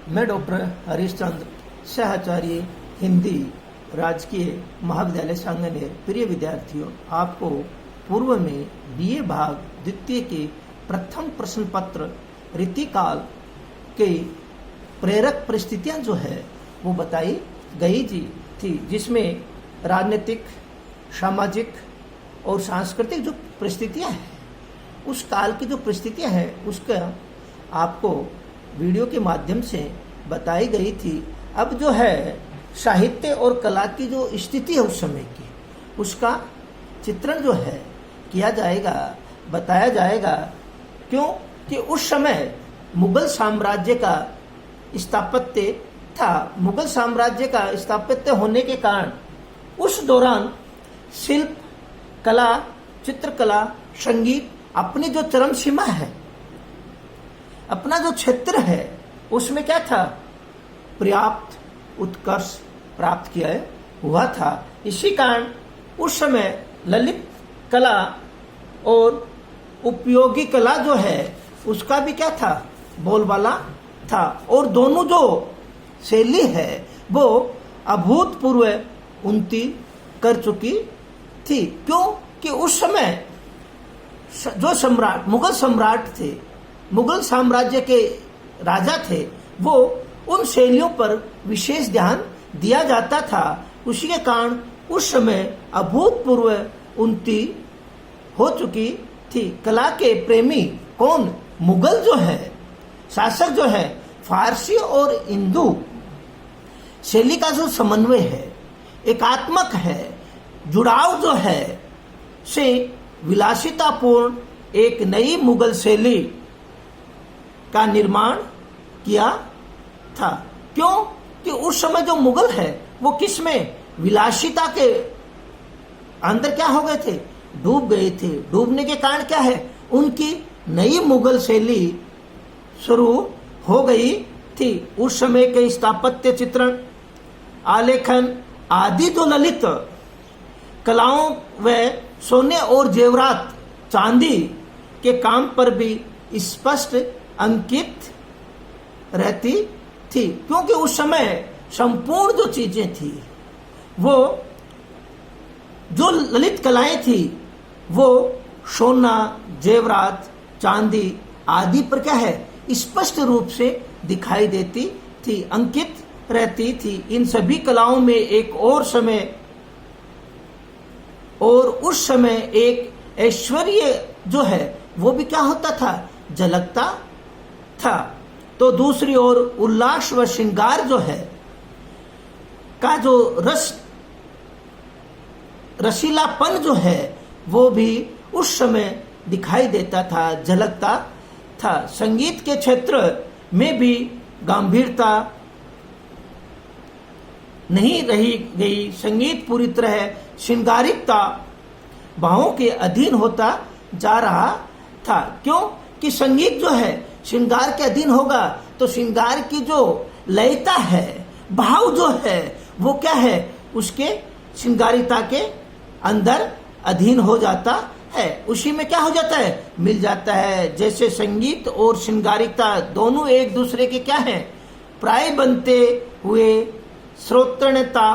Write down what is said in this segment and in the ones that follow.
मैं डॉक्टर हरीश चंद्र, सहचार्य हिंदी, राजकीय महाविद्यालय सांगनेर। प्रिय विद्यार्थियों, आपको पूर्व में बीए भाग द्वितीय के प्रथम प्रश्न पत्र रीतिकाल के प्रेरक परिस्थितियां जो है वो बताई गई थी, जिसमें राजनीतिक, सामाजिक और सांस्कृतिक जो परिस्थितियां हैं, उस काल की जो परिस्थितियां हैं उसका आपको वीडियो के माध्यम से बताई गई थी। अब जो है साहित्य और कला की जो स्थिति है उस समय की, उसका चित्रण जो है किया जाएगा, बताया जाएगा। क्यों कि उस समय मुगल साम्राज्य का स्थापत्य था। मुगल साम्राज्य का स्थापत्य होने के कारण उस दौरान शिल्प कला, चित्रकला, संगीत अपनी जो चरम सीमा है, अपना जो क्षेत्र है, उसमें क्या था, पर्याप्त उत्कर्ष प्राप्त किया हुआ था। इसी कारण उस समय ललित कला और उपयोगी कला जो है उसका भी क्या था, बोलबाला था। और दोनों जो शैली है वो अभूतपूर्व उन्नति कर चुकी थी। क्यों कि उस समय जो सम्राट, मुगल सम्राट थे, मुगल साम्राज्य के राजा थे, वो उन शैलियों पर विशेष ध्यान दिया जाता था। उसी के कारण उस समय अभूतपूर्व उन्नति हो चुकी थी। कला के प्रेमी कौन, मुगल जो है शासक जो है, फारसी और हिंदू शैली का जो समन्वय है, एकात्मक है, जुड़ाव जो है से विलासितापूर्ण एक नई मुगल शैली का निर्माण किया था। क्यों कि उस समय जो मुगल है वो किस में, विलासिता के अंदर क्या हो गए थे, डूब गए थे। डूबने के कारण क्या है, उनकी नई मुगल शैली शुरू हो गई थी। उस समय के स्थापत्य, चित्रण, आलेखन आदि जो ललित कलाओं व सोने और जेवरात, चांदी के काम पर भी स्पष्ट अंकित रहती थी। क्योंकि उस समय संपूर्ण जो चीजें थी, वो जो ललित कलाएं थी, वो सोना, जेवरात, चांदी आदि पर क्या है, स्पष्ट रूप से दिखाई देती थी, अंकित रहती थी। इन सभी कलाओं में एक और समय और उस समय एक ऐश्वर्य जो है वो भी क्या होता था, झलकता था। तो दूसरी ओर उल्लास व श्रृंगार जो है का जो रसीलापन जो है वो भी उस समय दिखाई देता था, झलकता था। संगीत के क्षेत्र में भी गंभीरता नहीं रही गई। संगीत पूरी तरह श्रृंगारिकता भावों के अधीन होता जा रहा था। क्यों कि संगीत जो है श्रृंगार के अधीन होगा तो श्रृंगार की जो लयता है, भाव जो है वो क्या है, उसके श्रृंगारिता के अंदर अधीन हो जाता है। उसी में क्या हो जाता है, मिल जाता है। जैसे संगीत और श्रृंगारिता दोनों एक दूसरे के क्या है, प्राय बनते हुए श्रोतृणता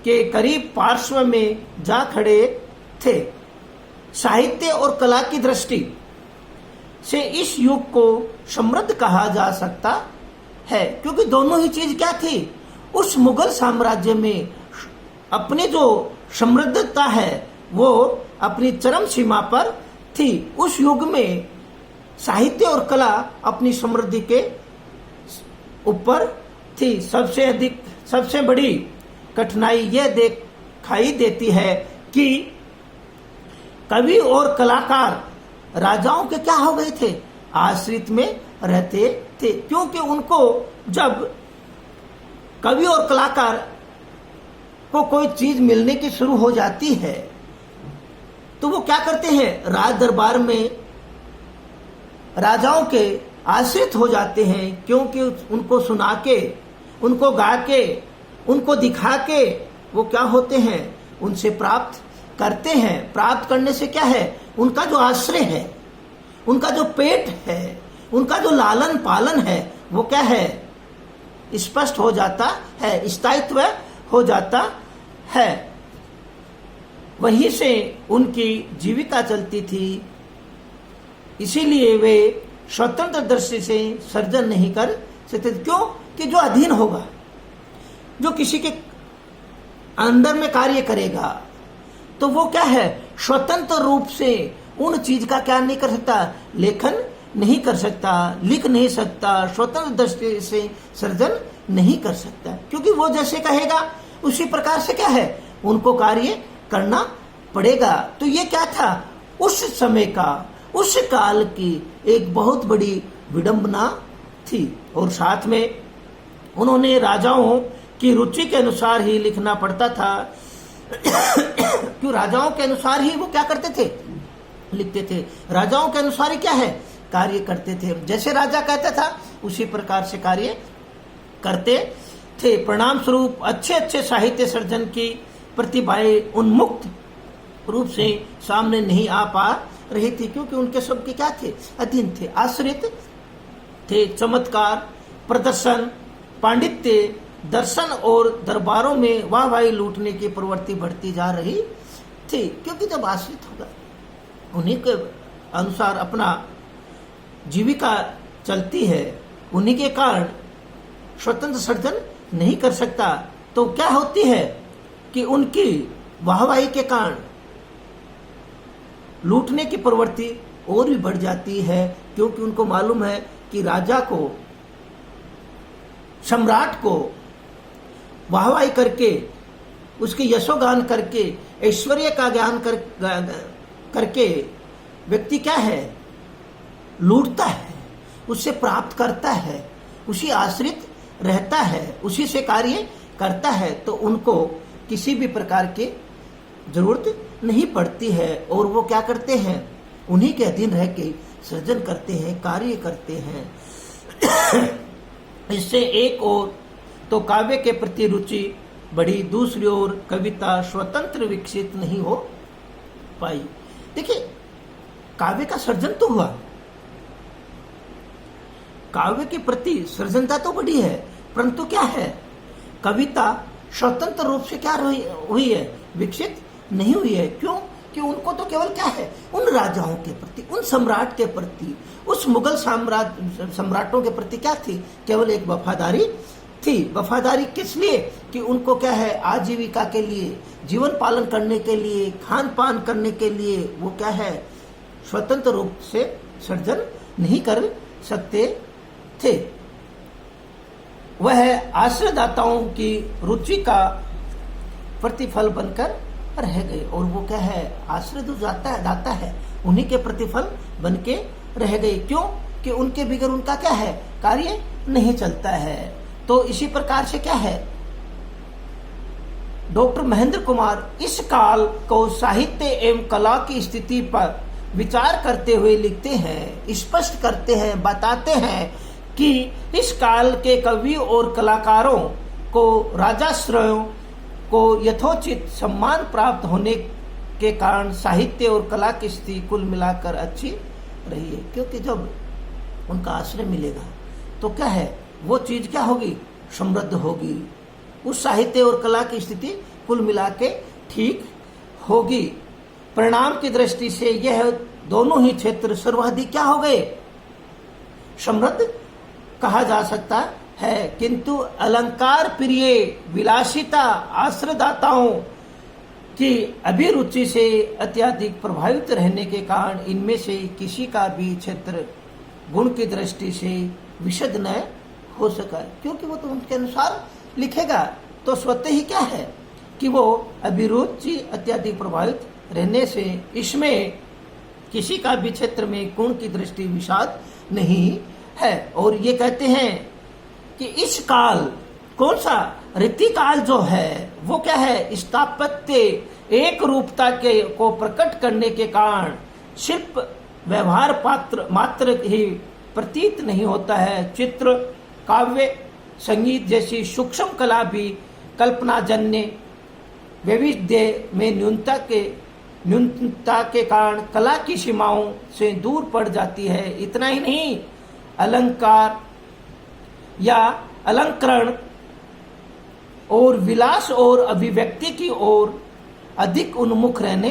के करीब पार्श्व में जा खड़े थे। साहित्य और कला की दृष्टि से इस युग को समृद्ध कहा जा सकता है। क्योंकि दोनों ही चीज क्या थी, उस मुगल साम्राज्य में अपनी जो समृद्धता है वो अपनी चरम सीमा पर थी। उस युग में साहित्य और कला अपनी समृद्धि के ऊपर थी। सबसे बड़ी कठिनाई यह दिखाई देती है कि कवि और कलाकार राजाओं के क्या हो गए थे, आश्रित में रहते थे। क्योंकि उनको जब कवि और कलाकार को कोई चीज मिलने की शुरू हो जाती है तो वो क्या करते हैं, राज दरबार में राजाओं के आश्रित हो जाते हैं। क्योंकि उनको सुना के, उनको गा के, उनको दिखा के वो क्या होते हैं, उनसे प्राप्त करते हैं। प्राप्त करने से क्या है, उनका जो आश्रय है, उनका जो पेट है, उनका जो लालन पालन है वो क्या है, स्पष्ट हो जाता है, स्थायित्व हो जाता है। वहीं से उनकी जीविका चलती थी, इसीलिए वे स्वतंत्र दृष्टि से सर्जन नहीं कर सकते। क्यों? कि जो अधीन होगा, जो किसी के अंदर में कार्य करेगा, तो वो क्या है, स्वतंत्र रूप से उन चीज का क्या नहीं कर सकता, लेखन नहीं कर सकता, लिख नहीं सकता, स्वतंत्र दृष्टि से सर्जन नहीं कर सकता, क्योंकि वो जैसे कहेगा उसी प्रकार से क्या है, उनको कार्य करना पड़ेगा। तो ये क्या था, उस समय का, उस काल की एक बहुत बड़ी विडंबना थी। और साथ में उन्होंने राजाओं की रुचि के अनुसार ही लिखना पड़ता था। क्यों? राजाओं के अनुसार ही वो क्या करते थे, लिखते थे। राजाओं के अनुसार ही क्या है, कार्य करते थे। जैसे राजा कहता था उसी प्रकार से कार्य करते थे। परिणाम स्वरूप अच्छे अच्छे साहित्य सर्जन की प्रतिभाएं उन्मुक्त रूप से सामने नहीं आ पा रही थी, क्योंकि उनके सबके क्या थे, अधीन थे, आश्रित थे। चमत्कार, प्रदर्शन, पांडित्य, दर्शन और दरबारों में वाहवाही लूटने की प्रवृत्ति बढ़ती जा रही थी, क्योंकि जब आश्रित होगा, उन्हीं के अनुसार अपना जीविका चलती है, उन्हीं के कारण स्वतंत्र सर्जन नहीं कर सकता, तो क्या होती है कि उनकी वाहवाही के कारण लूटने की प्रवृत्ति और भी बढ़ जाती है, क्योंकि उनको मालूम है कि राजा को, सम्राट को वाहवाही करके, उसके यशोगान करके, ऐश्वर्य का ज्ञान करके व्यक्ति क्या है, लूटता है, उससे प्राप्त करता है, उसी आश्रित रहता है, उसी से कार्य करता है, तो उनको किसी भी प्रकार की जरूरत नहीं पड़ती है। और वो क्या करते हैं, उन्हीं के अधीन रह के सृजन करते हैं, कार्य करते हैं। इससे एक ओर तो काव्य के प्रति रुचि बढ़ी, दूसरी ओर कविता स्वतंत्र विकसित नहीं हो पाई। देखिए, काव्य का सर्जन तो हुआ, काव्य के प्रति सृजनता तो बढ़ी है, परंतु क्या है, कविता स्वतंत्र रूप से क्या हुई है, विकसित नहीं हुई है। क्यों? कि उनको तो केवल क्या है, उन राजाओं के प्रति, उन सम्राट के प्रति, उस मुगल सम्राटों के प्रति क्या थी, केवल एक वफादारी थी। वफादारी किस लिए? कि उनको क्या है, आजीविका के लिए, जीवन पालन करने के लिए, खान पान करने के लिए वो क्या है, स्वतंत्र रूप से सर्जन नहीं कर सकते थे। वह आश्रयदाताओं की रुचि का प्रतिफल बनकर रह गए। और वो क्या है, आश्रय जो दाता है, उन्हीं के प्रतिफल बन के रह गए। क्यों? कि उनके बिगैर उनका क्या है, कार्य नहीं चलता है। तो इसी प्रकार से क्या है, डॉक्टर महेंद्र कुमार इस काल को साहित्य एवं कला की स्थिति पर विचार करते हुए लिखते हैं, स्पष्ट करते हैं, बताते हैं कि इस काल के कवि और कलाकारों को राजाश्रयों को यथोचित सम्मान प्राप्त होने के कारण साहित्य और कला की स्थिति कुल मिलाकर अच्छी रही है। क्योंकि जब उनका आश्रय मिलेगा तो क्या है, वो चीज क्या होगी, समृद्ध होगी, उस साहित्य और कला की स्थिति कुल मिला के ठीक होगी। परिणाम की दृष्टि से यह दोनों ही क्षेत्र सर्वाधिक क्या हो गए, समृद्ध कहा जा सकता है। किंतु अलंकार प्रिय विलासिता आश्रयदाताओं की अभिरुचि से अत्यधिक प्रभावित रहने के कारण इनमें से किसी का भी क्षेत्र गुण की दृष्टि से विशद न हो सका। क्योंकि वो तो उनके अनुसार लिखेगा, तो स्वतः ही क्या है कि वो अभिरुचि अत्यधिक प्रभावित रहने से इसमें किसी का भी क्षेत्र में गुण की दृष्टि विषाद नहीं है। और ये कहते हैं कि इस काल, कौन सा, रीति काल जो है, वो क्या है, स्थापत्य एक रूपता के को प्रकट करने के कारण शिल्प व्यवहार मात्र ही प्रतीत नहीं होता है। चित्र, काव्य, संगीत जैसी सूक्ष्म कला भी कल्पनाजन्य वैविध्य में न्यूनता के कारण कला की सीमाओं से दूर पड़ जाती है। इतना ही नहीं, अलंकार या अलंकरण और विलास और अभिव्यक्ति की ओर अधिक उन्मुख रहने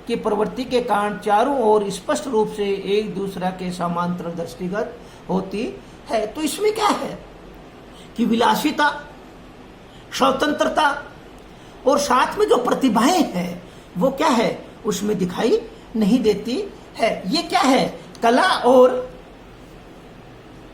की प्रवृत्ति के कारण चारों ओर स्पष्ट रूप से एक दूसरा के समांतर दृष्टिगत होती है। तो इसमें क्या है कि विलासिता, स्वतंत्रता और साथ में जो प्रतिभाएं हैं वो क्या है, उसमें दिखाई नहीं देती है। ये क्या है, कला और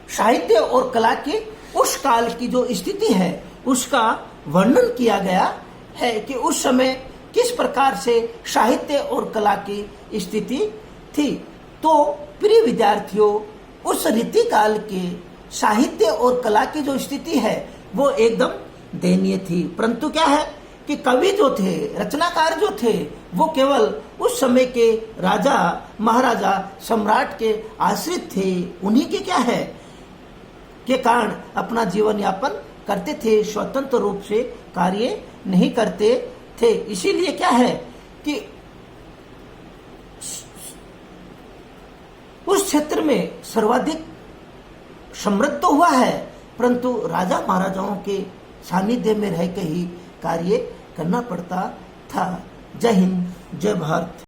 साहित्य और कला की उस काल की जो स्थिति है उसका वर्णन किया गया है कि उस समय किस प्रकार से साहित्य और कला की स्थिति थी। तो प्रिय विद्यार्थियों, उस रीति काल के साहित्य और कला की जो स्थिति है वो एकदम दयनीय थी। परंतु क्या है कि कवि जो थे, रचनाकार जो थे, वो केवल उस समय के राजा महाराजा सम्राट के आश्रित थे। उन्हीं के क्या है के कारण अपना जीवन यापन करते थे, स्वतंत्र रूप से कार्य नहीं करते थे। इसीलिए क्या है कि उस क्षेत्र में सर्वाधिक समृद्ध तो हुआ है, परंतु राजा महाराजाओं के सानिध्य में रह के ही कार्य करना पड़ता था। जय हिंद, जय भारत।